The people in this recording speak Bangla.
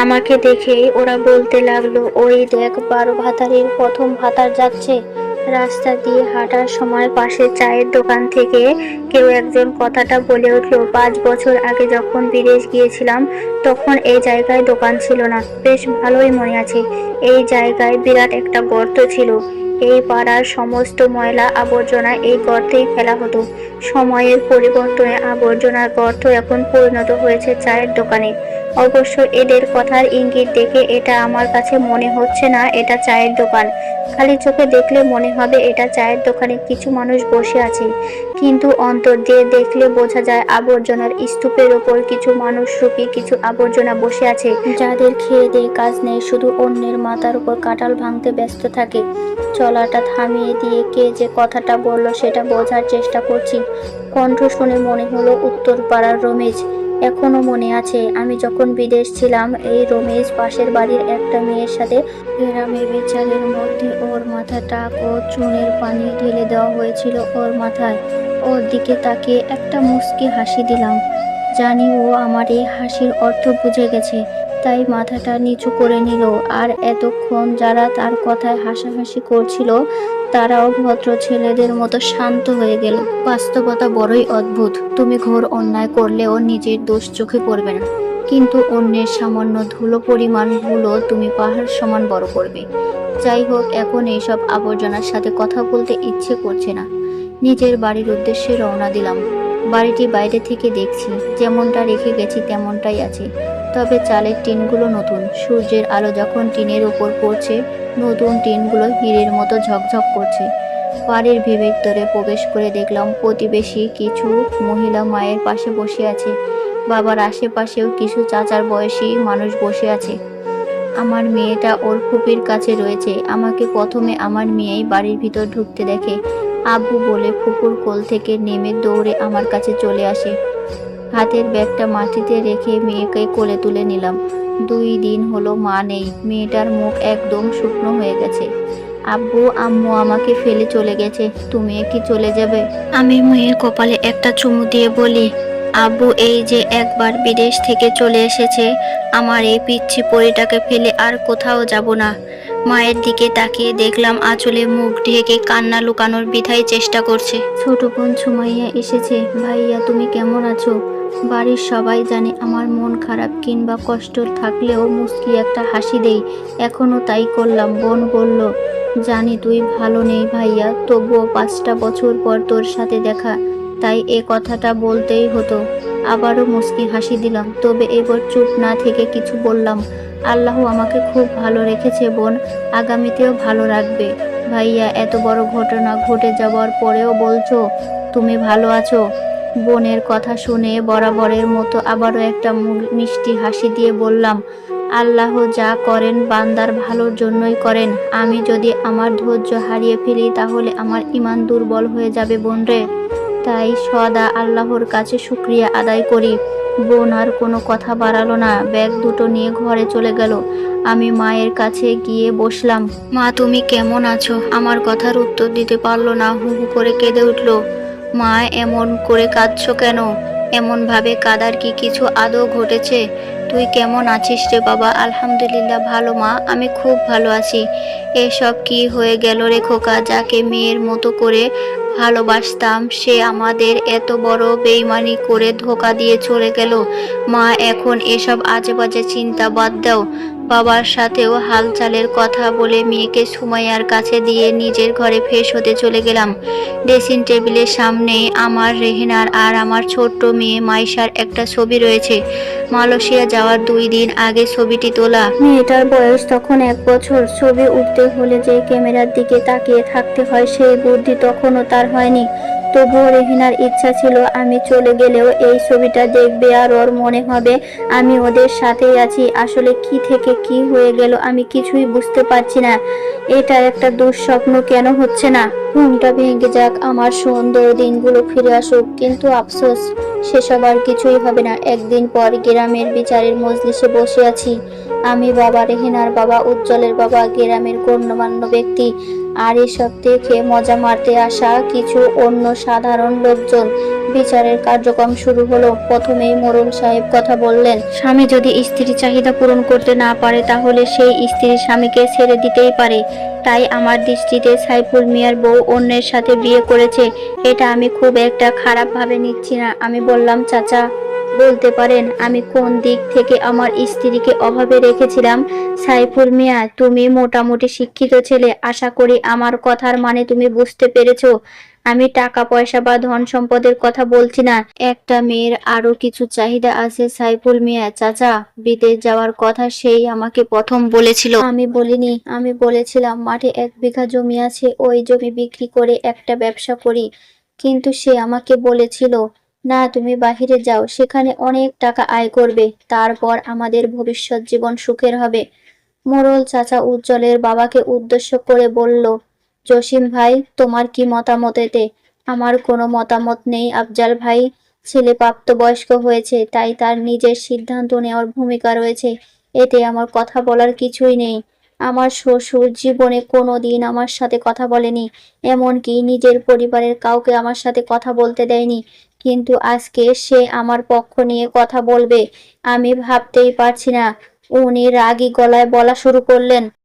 আমাকে দেখেই ওরা বলতে লাগলো, ওই দেখ 12 ভাতারির প্রথম ভাতার যাচ্ছে। রাস্তা দিয়ে হাঁটার সময় পাশে চায়ের দোকান থেকে কেউ একজন কথাটা বলে উঠলো, 5 বছর আগে যখন বিদেশ গিয়েছিলাম তখন এই জায়গায় দোকান ছিল না। বেশ ভালোই মনে আছে। এই জায়গায় বিরাট একটা গর্ত ছিল। এই পাড়ার সমস্ত ময়লা আবর্জনা এই গর্তেই ফেলা হতো। সময়ের পরিবর্তনে আবর্জনার গর্ত এখন পরিণত হয়েছে চায়ের দোকানে। অবশ্য এদের কথার ইঙ্গিত দেখে এটা আমার কাছে মনে হচ্ছে না এটা চায়ের দোকান। খালি চোখে দেখলে মনে হবে এটা চায়ের দোকানে কিছু মানুষ বসে আছে, কিন্তু অন্তর দিয়ে দেখলে বোঝা যায় আবর্জনার স্তূপের ওপর কিছু মানুষ রূপী কিছু আবর্জনা বসে আছে, যাদের খেয়ে দিয়ে কাজ নেই, শুধু অন্যের মাথার উপর কাঁঠাল ভাঙতে ব্যস্ত থাকে। চলাটা থামিয়ে দিয়ে কে যে কথাটা বলল সেটা বোঝার চেষ্টা করছি। কণ্ঠ শুনে মনে হলো উত্তর পাড়ার রমেশ। এখনো মনে আছে আমি যখন বিদেশ ছিলাম, এই রমেশ পাশের বাড়ির একটা মেয়ের সাথে গ্রামে বিচারের মধ্যে ওর মাথা টাক ও চুনের পানি ঢেলে দেওয়া হয়েছিল ওর মাথায়। ওর দিকে তাকিয়ে একটা মুচকি হাসি দিলাম। জানি ও আমার এই হাসির অর্থ বুঝে গেছে, তাই মাথাটা নিচু করে নিল। আর এতক্ষণ যারা তার কথায় হাসাহাসি করছিল তারাও ভদ্র ছেলেদের মতো শান্ত হয়ে গেল। বাস্তবতা বড়ই অদ্ভুত। তুমি ঘোর অন্যায় করলেও নিজের দোষ চোখে পড়বে না, কিন্তু অন্যের সামান্য ধুলো পরিমাণ ভুলও তুমি পাহাড় সমান বড় করবে। যাই হোক, এখন এইসব আবর্জনার সাথে কথা বলতে ইচ্ছে করছে না। নিজের বাড়ির উদ্দেশ্যে রওনা দিলাম। বাড়িটি বাইরে থেকে দেখছি, যেমনটা রেখে গেছি তেমনটাই আছে, তবে চালের টিনগুলো নতুন। সূর্যের আলো যখন টিনের উপর পড়ছে, নতুন টিনগুলো হীরের মতো ঝকঝক করছে। বাড়ির ভিতরে প্রবেশ করে দেখলাম প্রতিবেশী কিছু মহিলা মায়ের পাশে বসে আছে। বাবার আশেপাশেও কিছু চাচার বয়সী মানুষ বসে আছে। আমার মেয়েটা ওর ফুপির কাছে রয়েছে। আমাকে প্রথমে আমার মেয়েই বাড়ির ভিতর ঢুকতে দেখে। আব্বু বলে ফুপুর কোল থেকে নেমে দৌড়ে আমার কাছে চলে আসে। হাতের ব্যাগটা মাটিতে রেখে মেয়েকে কোলে তুলে নিলাম। 2 দিন হলো মা নেই। মেয়েটার মুখ একদম শুকনো হয়ে গেছে। আব্বু আম্মু আমাকে ফেলে চলে গেছে, তুমি কি চলে যাবে? আমি মেয়ের কপালে একটা চুমু দিয়ে বলি, আব্বু এই যে একবার বিদেশ থেকে চলে এসেছে, আমার এই পিচ্ছি পরিটাকে ফেলে আর কোথাও যাব না। মায়ের দিকে তাকিয়ে দেখলাম আঁচলে মুখ ঢেকে কান্না লুকানোর বৃথাই চেষ্টা করছে। ছোট বোন সুমাইয়া এসেছে। ভাইয়া তুমি কেমন আছো? বাড়ির সবাই জানে আমার মন খারাপ কিংবা কষ্ট থাকলেও মুচকি একটা হাসি দেই। এখনো তাই করলাম। বোন বলল, জানি তুই ভালো নেই ভাইয়া, তবুও 5টা বছর পর তোর সাথে দেখা, তাই এ কথাটা বলতেই হতো। আবারও মুচকি হাসি দিলাম, তবে এবার চুপ না থেকে কিছু বললাম, আল্লাহ আমাকে খুব ভালো রেখেছে বোন, আগামীতেও ভালো রাখবে। ভাইয়া, এত বড় ঘটনা ঘটে যাওয়ার পরেও বলছো তুমি ভালো আছো? বোনের কথা শুনে বরাবরের মতো আবারও একটা মিষ্টি হাসি দিয়ে বললাম, আল্লাহ যা করেন বান্দার ভালোর জন্যই করেন। আমি যদি আমার ধৈর্য হারিয়ে ফেলি তাহলে আমার ঈমান দুর্বল হয়ে যাবে বোন রে। তাই সদা আল্লাহর কাছে শুকরিয়া আদায় করি। বোন আর কোনো কথা বাড়ালো না, ব্যাগ দুটো নিয়ে ঘরে চলে গেল। আমি মায়ের কাছে গিয়ে বসলাম। মা তুমি কেমন আছো? আমার কথার উত্তর দিতে পারলো না, হু হু করে কেঁদে উঠলো। মা এমন করে কাঁদছো কেন? এমন ভাবে কাঁদার কি কিছু আদৌ ঘটেছে? তুই কেমন আছিস রে বাবা? আলহামদুলিল্লাহ ভালো মা, আমি খুব ভালো আছি। এসব কি হয়ে গেল রে খোকা? যাকে মেয়ের মতো করে ভালোবাসতাম সে আমাদের এত বড় বেইমানি করে ধোকা দিয়ে চলে গেল। মা এখন এসব আজে বাজে চিন্তা বাদ দাও। বাবার সাথেও হালচালের কথা বলে মেয়েকে সুমাইয়ার কাছে দিয়ে নিজের ঘরে ফ্রেশ হতে চলে গেলাম। ড্রেসিং টেবিলের সামনে আমার রেহেনার আর আমার ছোট্ট মেয়ে মাইশার একটা ছবি রয়েছে। মালয়েশিয়া যাওয়ার 2 দিন আগে ছবিটি তোলা। মেয়েটার বয়স তখন 1 বছর। ছবি উঠতে হলে যে ক্যামেরার দিকে তাকিয়ে থাকতে হয় সেই বুদ্ধি তখনও তার হয়নি। তবুও রেহেনার ইচ্ছা ছিল আমি চলে গেলেও এই ছবিটা দেখবে আর ওর মনে হবে আমি ওদের সাথেই আছি। আসলে কি থেকে কি হয়ে গেল আমি কিছুই বুঝতে পারছি না। এটা একটা দুঃস্বপ্ন কেন হচ্ছে না? ঘুমটা ভেঙে যাক, আমার সুন্দর দিনগুলো ফিরে আসুক, কিন্তু আফসোস সেসব আর কিছুই হবে না। একদিন পর গ্রামের বিচারের মজলিসে বসে আছি। আমি, বাবা, রেহেনার বাবা, উজ্জ্বলের বাবা, গ্রামের গণ্যমান্য ব্যক্তি আর এসব দেখে মজা মারতে আসা কিছু অন্য সাধারণ লোকজন। বিচারের কার্যক্রম শুরু হলো। প্রথমেই মোড়ল সাহেব কথা বললেন, স্বামী যদি স্ত্রীর চাহিদা পূরণ করতে না পারে তাহলে সেই স্ত্রী স্বামীকে ছেড়ে দিতেই পারে। তাই আমার দৃষ্টিতে সাইফুল মিয়ার বউ অন্যের সাথে বিয়ে করেছে, এটা আমি খুব একটা খারাপ ভাবে নিচ্ছি না। আমি বললাম, চাচা বলতে পারেন আমি কোন দিক থেকে আমার স্ত্রীকে অভাবে রেখেছিলাম? সাইফুল মিয়া, তুমি মোটামুটি শিক্ষিত ছেলে, আশা করি আমার কথার মানে তুমি বুঝতে পেরেছো। আমি টাকা পয়সা বা ধন সম্পদের কথা বলছি না। একটা মেয়ের আরো কিছু চাহিদা আছে সাইফুল মিয়া। চাচা বিদেশ যাওয়ার কথা সেই আমাকে প্রথম বলেছিল, আমি বলিনি। আমি বলেছিলাম মাঠে 1 বিঘা জমি আছে, ওই জমি বিক্রি করে একটা ব্যবসা করি। কিন্তু সে আমাকে বলেছিল, না তুমি বাহিরে যাও, সেখানে অনেক টাকা আয় করবে, তারপর আমাদের ভবিষ্যৎ জীবন সুখের হবে। মোড়ল চাচা উজ্জ্বলের বাবাকে উদ্দেশ্য করে বলল, জসিম ভাই তোমার কি মতামত এতে? আমার কোনো মতামত নেই আফজাল ভাই। ছেলে প্রাপ্তবয়স্ক হয়েছে, তাই তার নিজের সিদ্ধান্ত নেওয়ার ভূমিকা রয়েছে, এতে আমার কথা বলার কিছুই নেই। আমার শ্বশুর জীবনে কোনো দিন আমার সাথে কথা বলেনি, এমনকি নিজের পরিবারের কাউকে আমার সাথে কথা বলতে দেয়নি, কিন্তু আজকে সে আমার পক্ষ নিয়ে কথা বলবে, আমি ভাবতেই পারছি না। উনি রাগী গলায় বলা শুরু করলেন,